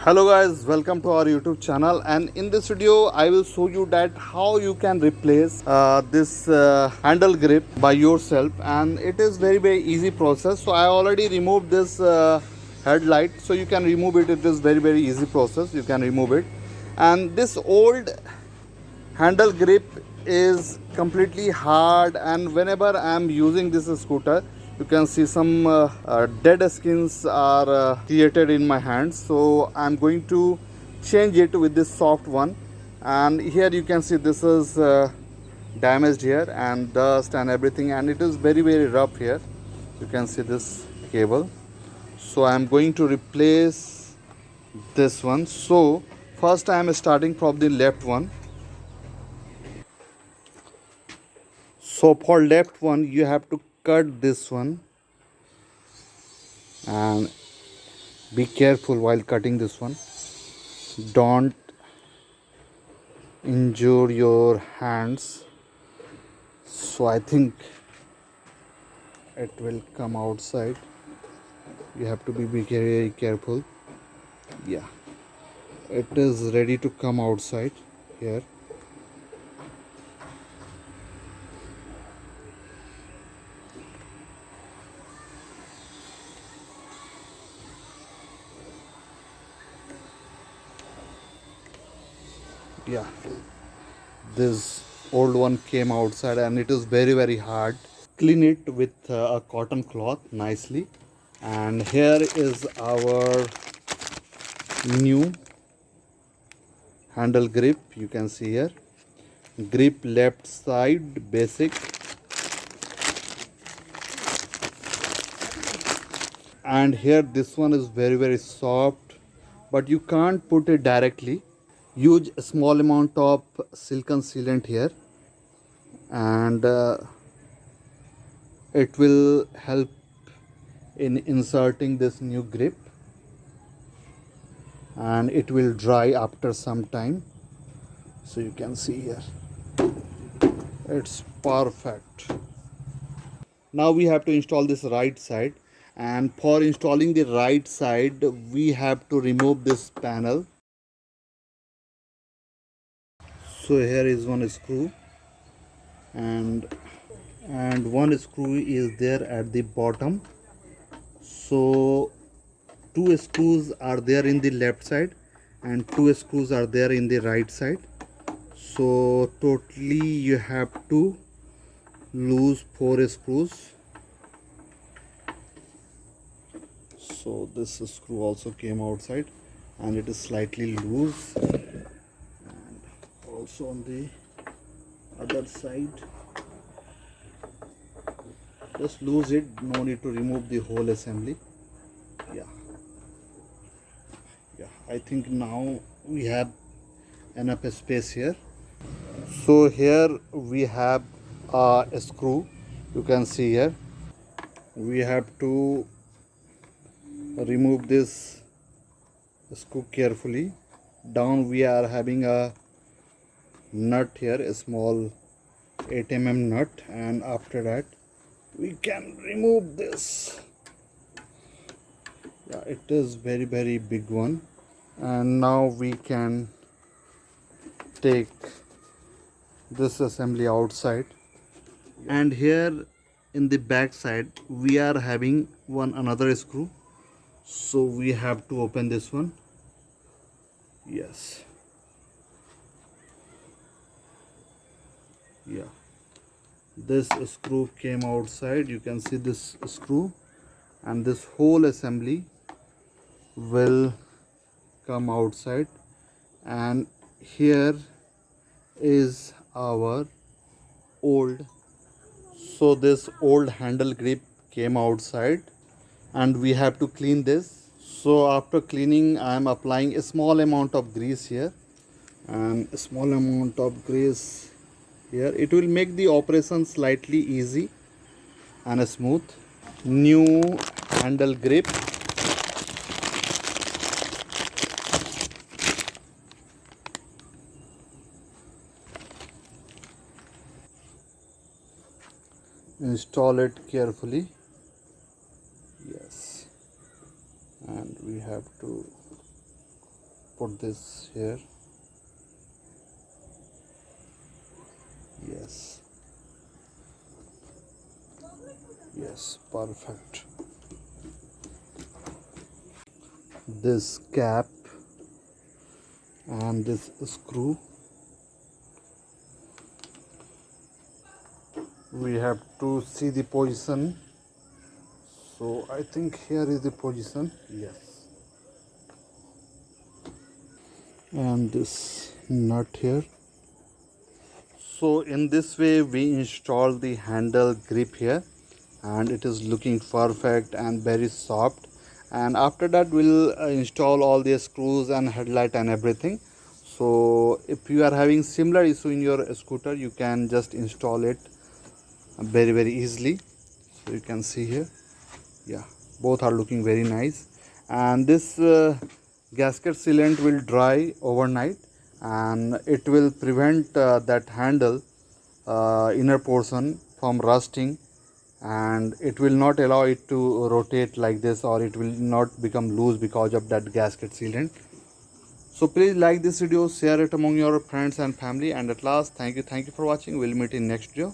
Hello guys, welcome to our YouTube channel, and in this video I will show you that how you can replace this handle grip by yourself, and it is very easy process. So I already removed this headlight, so you can remove it. It is very easy process. You can remove it, and this old handle grip is completely hard, and whenever I am using this scooter, you can see some dead skins are created in my hands. So I'm going to change it with this soft one, and here you can see this is damaged here and dust and everything, and it is very rough here. You can see this cable. So I'm going to replace this one. So first I am starting from the left one. So for left one you have to cut this one, and be careful while cutting this one. Don't injure your hands. So I think it will come outside. You have to be very careful. Yeah, it is ready to come outside here. Yeah, this old one came outside, and it is very hard. Clean it with a cotton cloth nicely, and here is our new handle grip. You can see here, grip left side basic, and here this one is very soft, but you can't put it directly. Use a small amount of silicone sealant here, and it will help in inserting this new grip, and it will dry after some time. So you can see here, it's perfect. Now we have to install this right side, and for installing the right side we have to remove this panel. So here is one screw, and one screw is there at the bottom. So two screws are there in the left side and two screws are there in the right side. So totally you have to lose 4 screws. So this screw also came outside, and it is slightly loose, and also on the other side. Just lose it, no need to remove the whole assembly. Yeah, I think now we have enough space here. So here we have a screw. You can see here, we have to remove this screw carefully. Down we are having a nut here, a small 8 mm nut, and after that we can remove this. Yeah, it is very big one, and now we can take this assembly outside. And here in the back side we are having another screw, so we have to open this one. Yes, yeah, this screw came outside. You can see this screw, and this whole assembly will come outside. And here is our old, so this old handle grip came outside, and we have to clean this. So after cleaning I am applying a small amount of grease here, and a small amount of grease here. It will make the operation slightly easy and smooth. New handle grip, install it carefully. Yes, and we have to put this here. Yes, perfect. This cap and this screw, we have to see the position. So I think here is the position. Yes. And this nut here. So in this way we install the handle grip here, and it is looking perfect and very soft. And after that we'll install all the screws and headlight and everything. So if you are having similar issue in your scooter, you can just install it very easily. So you can see here, yeah, both are looking very nice. And this gasket sealant will dry overnight, and it will prevent that handle inner portion from rusting, and it will not allow it to rotate like this, or it will not become loose because of that gasket sealant. So please like this video, share it among your friends and family, and at last, thank you for watching. We'll meet in next video.